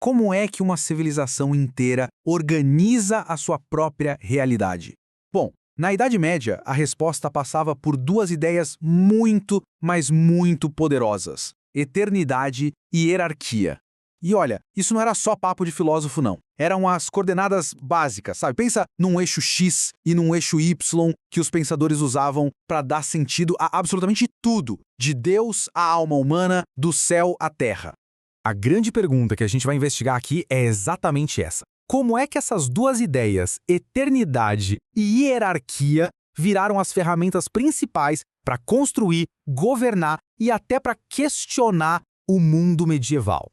Como é que uma civilização inteira organiza a sua própria realidade? Bom, na Idade Média, a resposta passava por duas ideias muito, mas muito poderosas: eternidade e hierarquia. E olha, isso não era só papo de filósofo, não. Eram as coordenadas básicas, sabe? Pensa num eixo X e num eixo Y que os pensadores usavam para dar sentido a absolutamente tudo, de Deus à alma humana, do céu à terra. A grande pergunta que a gente vai investigar aqui é exatamente essa. Como é que essas duas ideias, eternidade e hierarquia, viraram as ferramentas principais para construir, governar e até para questionar o mundo medieval?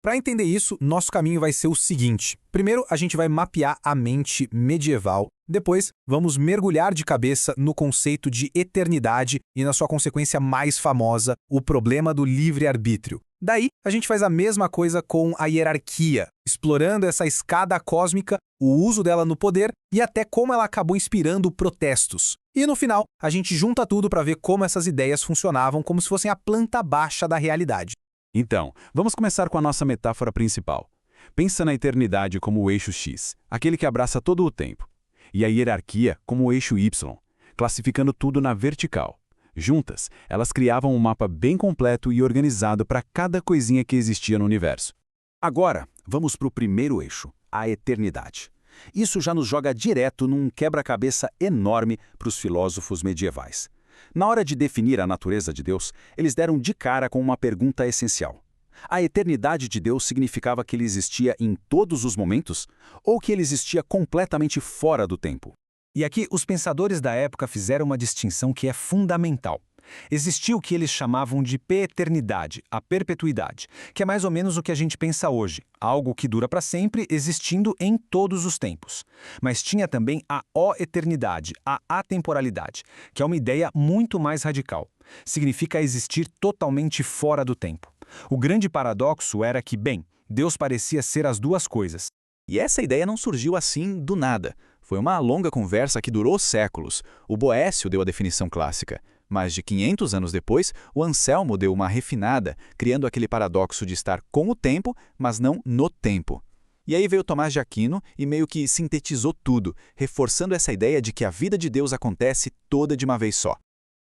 Para entender isso, nosso caminho vai ser o seguinte. Primeiro, a gente vai mapear a mente medieval. Depois, vamos mergulhar de cabeça no conceito de eternidade e na sua consequência mais famosa, o problema do livre-arbítrio. Daí, a gente faz a mesma coisa com a hierarquia, explorando essa escada cósmica, o uso dela no poder e até como ela acabou inspirando protestos. E no final, a gente junta tudo para ver como essas ideias funcionavam como se fossem a planta baixa da realidade. Então, vamos começar com a nossa metáfora principal. Pensa na eternidade como o eixo X, aquele que abraça todo o tempo, e a hierarquia como o eixo Y, classificando tudo na vertical. Juntas, elas criavam um mapa bem completo e organizado para cada coisinha que existia no universo. Agora, vamos para o primeiro eixo, a eternidade. Isso já nos joga direto num quebra-cabeça enorme para os filósofos medievais. Na hora de definir a natureza de Deus, eles deram de cara com uma pergunta essencial. A eternidade de Deus significava que ele existia em todos os momentos ou que ele existia completamente fora do tempo? E aqui os pensadores da época fizeram uma distinção que é fundamental. Existia o que eles chamavam de peternidade, a perpetuidade, que é mais ou menos o que a gente pensa hoje, algo que dura para sempre, existindo em todos os tempos. Mas tinha também a o-eternidade, a atemporalidade, que é uma ideia muito mais radical. Significa existir totalmente fora do tempo. O grande paradoxo era que, bem, Deus parecia ser as duas coisas. E essa ideia não surgiu assim do nada. Foi uma longa conversa que durou séculos. O Boécio deu a definição clássica. Mais de 500 anos depois, o Anselmo deu uma refinada, criando aquele paradoxo de estar com o tempo, mas não no tempo. E aí veio Tomás de Aquino e meio que sintetizou tudo, reforçando essa ideia de que a vida de Deus acontece toda de uma vez só.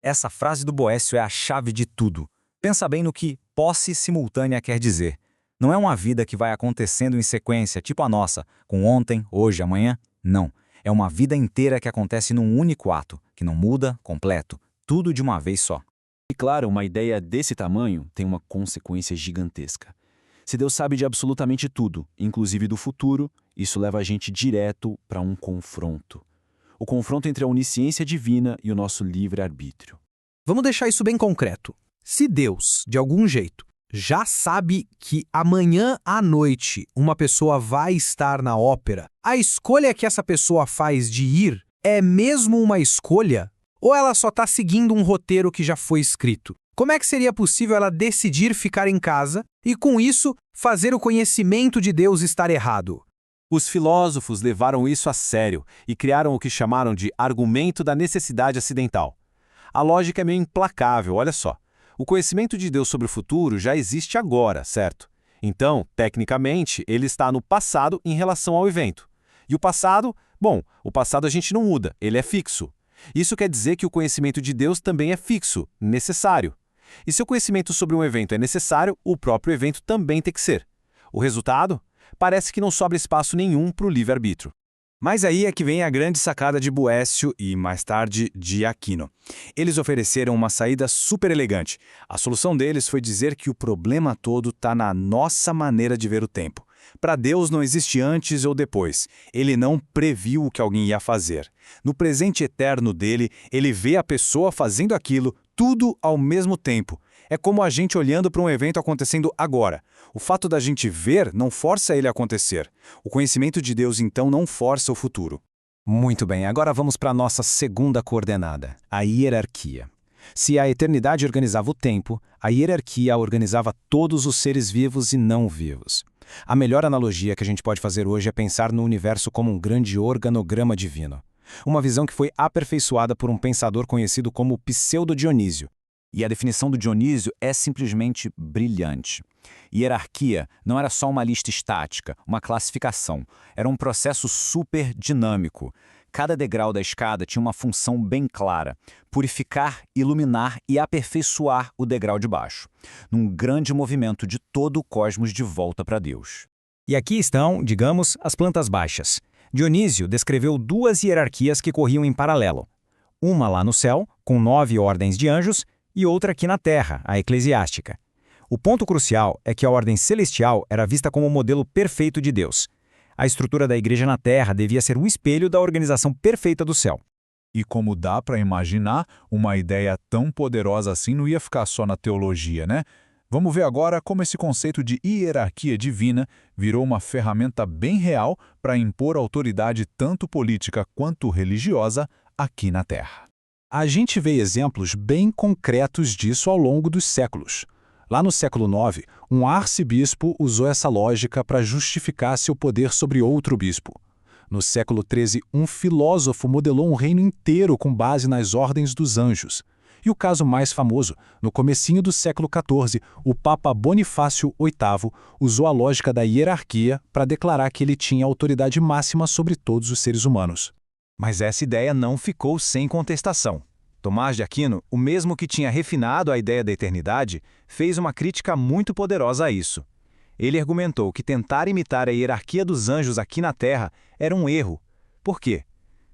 Essa frase do Boécio é a chave de tudo. Pensa bem no que posse simultânea quer dizer. Não é uma vida que vai acontecendo em sequência, tipo a nossa, com ontem, hoje, amanhã. Não. É uma vida inteira que acontece num único ato, que não muda, completo. Tudo de uma vez só. E claro, uma ideia desse tamanho tem uma consequência gigantesca. Se Deus sabe de absolutamente tudo, inclusive do futuro, isso leva a gente direto para um confronto. O confronto entre a onisciência divina e o nosso livre-arbítrio. Vamos deixar isso bem concreto. Se Deus, de algum jeito, já sabe que amanhã à noite uma pessoa vai estar na ópera, a escolha que essa pessoa faz de ir é mesmo uma escolha? Ou ela só está seguindo um roteiro que já foi escrito? Como é que seria possível ela decidir ficar em casa e, com isso, fazer o conhecimento de Deus estar errado? Os filósofos levaram isso a sério e criaram o que chamaram de argumento da necessidade acidental. A lógica é meio implacável, olha só. O conhecimento de Deus sobre o futuro já existe agora, certo? Então, tecnicamente, ele está no passado em relação ao evento. E o passado? Bom, o passado a gente não muda, ele é fixo. Isso quer dizer que o conhecimento de Deus também é fixo, necessário. E se o conhecimento sobre um evento é necessário, o próprio evento também tem que ser. O resultado? Parece que não sobra espaço nenhum para o livre-arbítrio. Mas aí é que vem a grande sacada de Boécio e, mais tarde, de Aquino. Eles ofereceram uma saída super elegante. A solução deles foi dizer que o problema todo está na nossa maneira de ver o tempo. Para Deus não existe antes ou depois. Ele não previu o que alguém ia fazer. No presente eterno dele, ele vê a pessoa fazendo aquilo, tudo ao mesmo tempo. É como a gente olhando para um evento acontecendo agora. O fato da gente ver não força ele a acontecer. O conhecimento de Deus, então, não força o futuro. Muito bem, agora vamos para a nossa segunda coordenada, a hierarquia. Se a eternidade organizava o tempo, a hierarquia organizava todos os seres vivos e não vivos. A melhor analogia que a gente pode fazer hoje é pensar no universo como um grande organograma divino. Uma visão que foi aperfeiçoada por um pensador conhecido como Pseudo-Dionísio. E a definição do Dionísio é simplesmente brilhante. Hierarquia não era só uma lista estática, uma classificação. Era um processo super dinâmico. Cada degrau da escada tinha uma função bem clara: purificar, iluminar e aperfeiçoar o degrau de baixo, num grande movimento de todo o cosmos de volta para Deus. E aqui estão, digamos, as plantas baixas. Dionísio descreveu duas hierarquias que corriam em paralelo. Uma lá no céu, com 9 ordens de anjos, e outra aqui na terra, a eclesiástica. O ponto crucial é que a ordem celestial era vista como o modelo perfeito de Deus. A estrutura da igreja na terra devia ser um espelho da organização perfeita do céu. E como dá para imaginar, uma ideia tão poderosa assim não ia ficar só na teologia, né? Vamos ver agora como esse conceito de hierarquia divina virou uma ferramenta bem real para impor autoridade tanto política quanto religiosa aqui na Terra. A gente vê exemplos bem concretos disso ao longo dos séculos. Lá no século IX, um arcebispo usou essa lógica para justificar seu poder sobre outro bispo. No século XIII, um filósofo modelou um reino inteiro com base nas ordens dos anjos. E o caso mais famoso, no comecinho do século XIV, o Papa Bonifácio VIII usou a lógica da hierarquia para declarar que ele tinha autoridade máxima sobre todos os seres humanos. Mas essa ideia não ficou sem contestação. Tomás de Aquino, o mesmo que tinha refinado a ideia da eternidade, fez uma crítica muito poderosa a isso. Ele argumentou que tentar imitar a hierarquia dos anjos aqui na Terra era um erro. Por quê?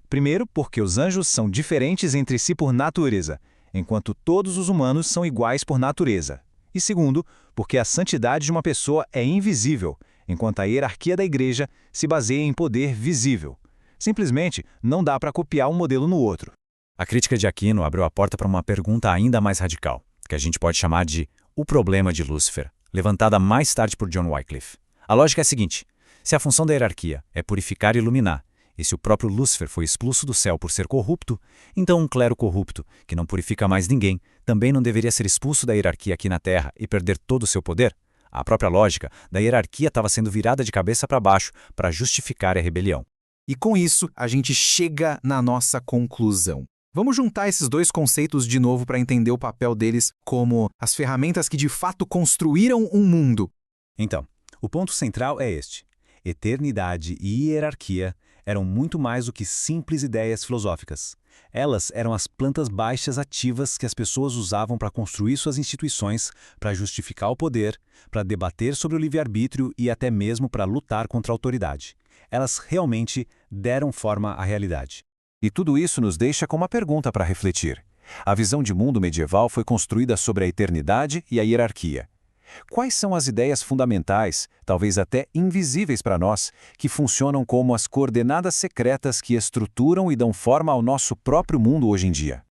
Primeiro, porque os anjos são diferentes entre si por natureza, enquanto todos os humanos são iguais por natureza. E segundo, porque a santidade de uma pessoa é invisível, enquanto a hierarquia da igreja se baseia em poder visível. Simplesmente não dá para copiar um modelo no outro. A crítica de Aquino abriu a porta para uma pergunta ainda mais radical, que a gente pode chamar de o problema de Lúcifer, levantada mais tarde por John Wycliffe. A lógica é a seguinte: se a função da hierarquia é purificar e iluminar, e se o próprio Lúcifer foi expulso do céu por ser corrupto, então um clero corrupto, que não purifica mais ninguém, também não deveria ser expulso da hierarquia aqui na Terra e perder todo o seu poder? A própria lógica da hierarquia estava sendo virada de cabeça para baixo para justificar a rebelião. E com isso, a gente chega na nossa conclusão. Vamos juntar esses dois conceitos de novo para entender o papel deles como as ferramentas que de fato construíram um mundo. Então, o ponto central é este: eternidade e hierarquia eram muito mais do que simples ideias filosóficas. Elas eram as plantas baixas ativas que as pessoas usavam para construir suas instituições, para justificar o poder, para debater sobre o livre-arbítrio e até mesmo para lutar contra a autoridade. Elas realmente deram forma à realidade. E tudo isso nos deixa com uma pergunta para refletir. A visão de mundo medieval foi construída sobre a eternidade e a hierarquia. Quais são as ideias fundamentais, talvez até invisíveis para nós, que funcionam como as coordenadas secretas que estruturam e dão forma ao nosso próprio mundo hoje em dia?